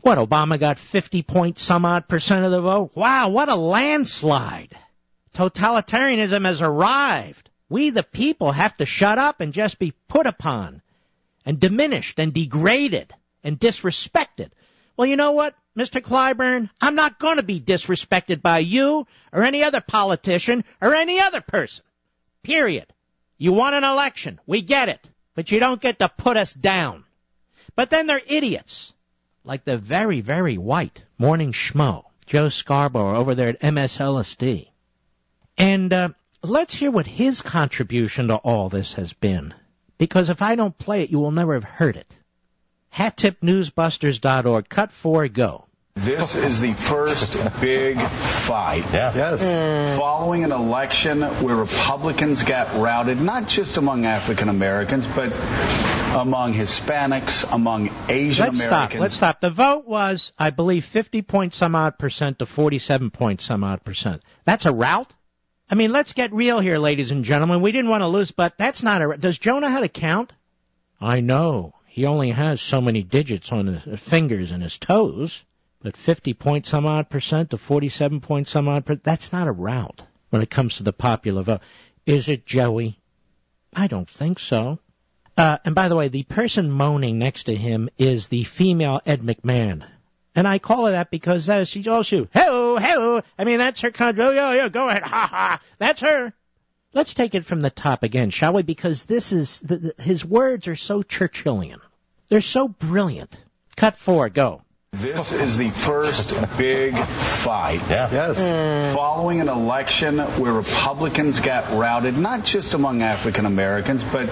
What, Obama got 50-point-some-odd% of the vote? Wow, what a landslide. Totalitarianism has arrived. We, the people, have to shut up and just be put upon and diminished and degraded and disrespected. Well, you know what, Mr. Clyburn? I'm not going to be disrespected by you or any other politician or any other person. Period. You won an election. We get it. But you don't get to put us down. But then they're idiots, like the very, very white morning schmo, Joe Scarborough, over there at MSLSD. And let's hear what his contribution to all this has been. Because if I don't play it, you will never have heard it. HatTipNewsBusters.org. Cut 4, go. This is the first big fight. Yeah. Yes. Following an election where Republicans got routed, not just among African Americans, but among Hispanics, among Asian Americans. Let's stop. The vote was, I believe, 50-point-some-odd% to 47-point-some-odd%. That's a rout? I mean, let's get real here, ladies and gentlemen. We didn't want to lose, but that's not a... Does Joe know how to count? I know. He only has so many digits on his fingers and his toes. But 50-point-some-odd% to 47-point-some-odd%, that's not a rout when it comes to the popular vote. Is it, Joey? I don't think so. And by the way, the person moaning next to him is the female Ed McMahon. And I call her that because she's also, hey-oh. I mean, that's her country. Oh, yeah, go ahead. Ha, ha. That's her. Let's take it from the top again, shall we? Because this is, his words are so Churchillian. They're so brilliant. Cut 4, go. This is the first big fight. Yeah. Yes. Following an election where Republicans got routed, not just among African Americans, but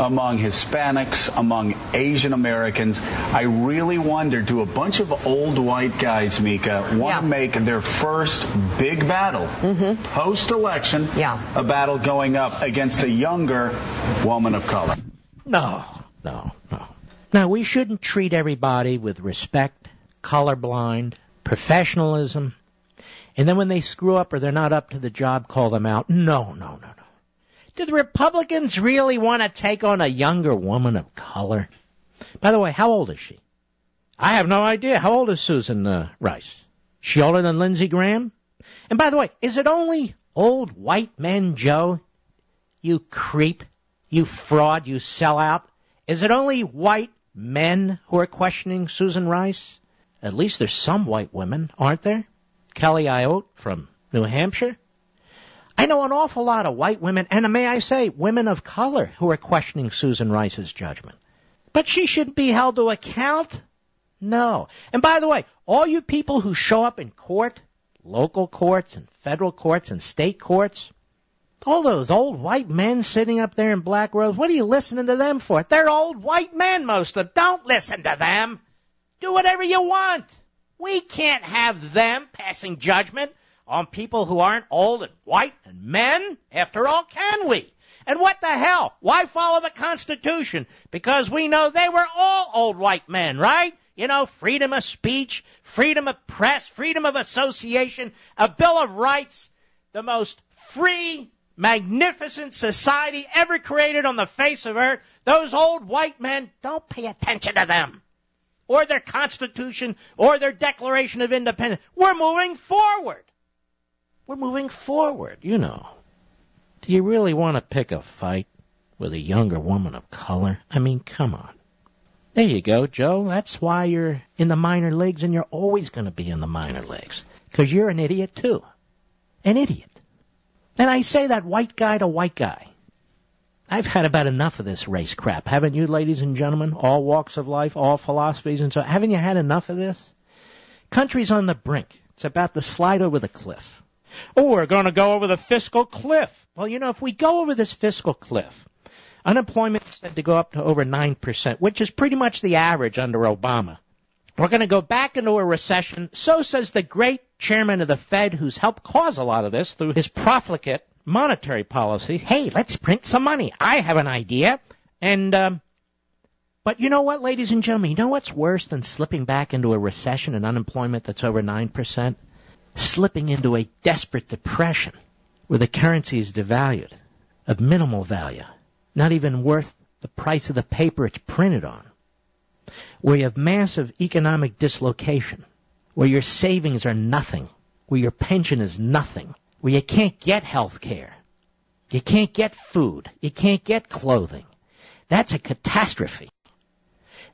among Hispanics, among Asian Americans. I really wonder, do a bunch of old white guys, Mika, want to make their first big battle post-election, a battle going up against a younger woman of color? No. Now, we shouldn't treat everybody with respect, colorblind, professionalism, and then when they screw up or they're not up to the job, call them out. No. Do the Republicans really want to take on a younger woman of color? By the way, how old is she? I have no idea. How old is Susan Rice? She older than Lindsey Graham? And by the way, is it only old white men, Joe? You creep, you fraud, you sellout. Is it only white men who are questioning Susan Rice? At least there's some white women, aren't there? Kelly Ayotte from New Hampshire. I know an awful lot of white women, and may I say, women of color who are questioning Susan Rice's judgment. But she shouldn't be held to account? No. And by the way, all you people who show up in court, local courts and federal courts and state courts, all those old white men sitting up there in black robes, what are you listening to them for? They're old white men, most of them. Don't listen to them. Do whatever you want. We can't have them passing judgment on people who aren't old and white and men. After all, can we? And what the hell? Why follow the Constitution? Because we know they were all old white men, right? You know, freedom of speech, freedom of press, freedom of association, a Bill of Rights, the most free, magnificent society ever created on the face of earth. Those old white men, don't pay attention to them or their Constitution or their Declaration of Independence. We're moving forward. We're moving forward, you know. Do you really want to pick a fight with a younger woman of color? I mean, come on. There you go, Joe. That's why you're in the minor leagues, and you're always going to be in the minor leagues, because you're an idiot, too. An idiot. And I say that white guy to white guy. I've had about enough of this race crap. Haven't you, ladies and gentlemen? All walks of life, all philosophies, and so haven't you had enough of this? Country's on the brink. It's about to slide over the cliff. Oh, we're going to go over the fiscal cliff. Well, you know, if we go over this fiscal cliff, unemployment is said to go up to over 9%, which is pretty much the average under Obama. We're going to go back into a recession. So says the great chairman of the Fed, who's helped cause a lot of this through his profligate monetary policies. Hey, let's print some money. I have an idea. And, but you know what, ladies and gentlemen? You know what's worse than slipping back into a recession and unemployment that's over 9%? Slipping into a desperate depression where the currency is devalued, of minimal value, not even worth the price of the paper it's printed on. where you have massive economic dislocation, where your savings are nothing, where your pension is nothing, where you can't get health care, you can't get food, you can't get clothing. That's a catastrophe.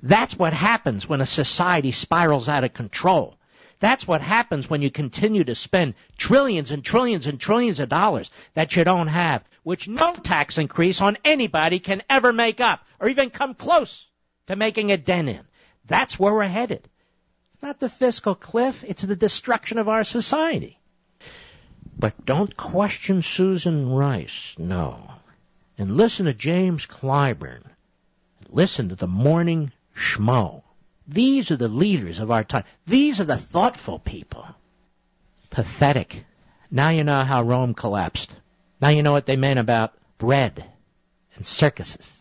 That's what happens when a society spirals out of control. That's what happens when you continue to spend trillions and trillions and trillions of dollars that you don't have, which no tax increase on anybody can ever make up or even come close to making a dent in. That's where we're headed. It's not the fiscal cliff, it's the destruction of our society. But don't question Susan Rice, no. And listen to James Clyburn. Listen to the Morning Schmo. These are the leaders of our time. These are the thoughtful people. Pathetic. Now you know how Rome collapsed. Now you know what they meant about bread and circuses.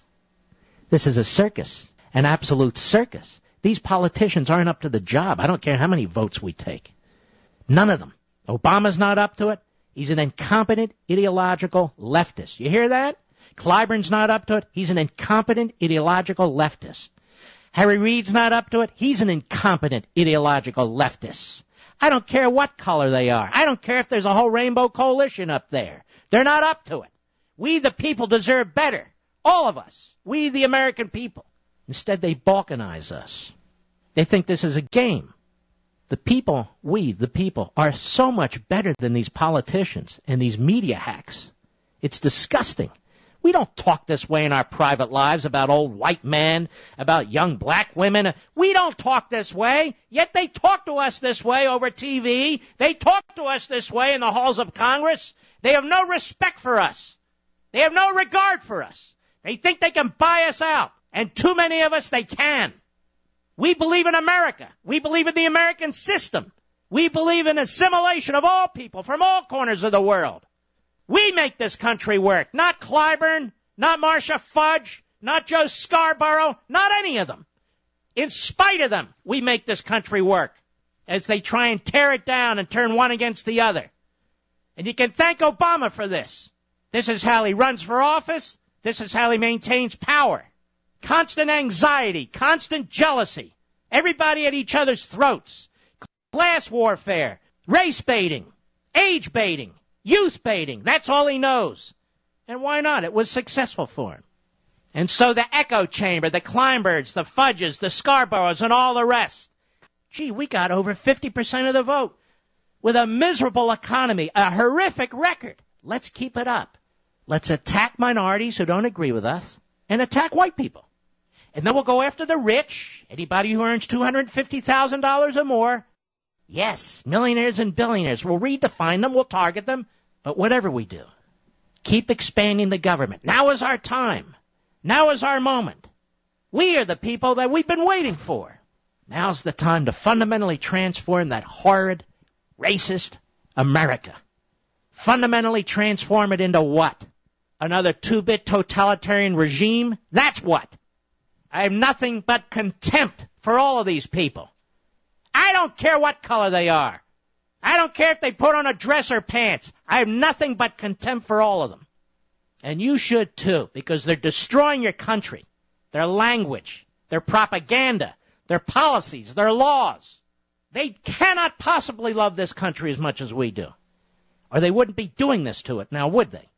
This is a circus, an absolute circus. These politicians aren't up to the job. I don't care how many votes we take. None of them. Obama's not up to it. He's an incompetent, ideological leftist. You hear that? Clyburn's not up to it. He's an incompetent, ideological leftist. Harry Reid's not up to it. He's an incompetent, ideological leftist. I don't care what color they are. I don't care if there's a whole rainbow coalition up there. They're not up to it. We, the people, deserve better. All of us. We, the American people. Instead, they balkanize us. They think this is a game. The people, we, the people, are so much better than these politicians and these media hacks. It's disgusting. We don't talk this way in our private lives about old white men, about young black women. We don't talk this way, yet they talk to us this way over TV. They talk to us this way in the halls of Congress. They have no respect for us. They have no regard for us. They think they can buy us out, and too many of us, they can. We believe in America. We believe in the American system. We believe in assimilation of all people from all corners of the world. We make this country work, not Clyburn, not Marcia Fudge, not Joe Scarborough, not any of them. In spite of them, we make this country work as they try and tear it down and turn one against the other. And you can thank Obama for this. This is how he runs for office. This is how he maintains power. Constant anxiety, constant jealousy, everybody at each other's throats, class warfare, race baiting, age baiting, youth baiting. That's all he knows. And why not? It was successful for him. And so the echo chamber, the Kleinbergs, the Fudges, the Scarboroughs, and all the rest. Gee, we got over 50% of the vote with a miserable economy, a horrific record. Let's keep it up. Let's attack minorities who don't agree with us and attack white people. And then we'll go after the rich, anybody who earns $250,000 or more. Yes, millionaires and billionaires. We'll redefine them, we'll target them, but whatever we do, keep expanding the government. Now is our time. Now is our moment. We are the people that we've been waiting for. Now's the time to fundamentally transform that horrid, racist America. Fundamentally transform it into what? Another two-bit totalitarian regime? That's what. I have nothing but contempt for all of these people. I don't care what color they are. I don't care if they put on a dress or pants. I have nothing but contempt for all of them. And you should too, because they're destroying your country, their language, their propaganda, their policies, their laws. They cannot possibly love this country as much as we do. Or they wouldn't be doing this to it now, would they?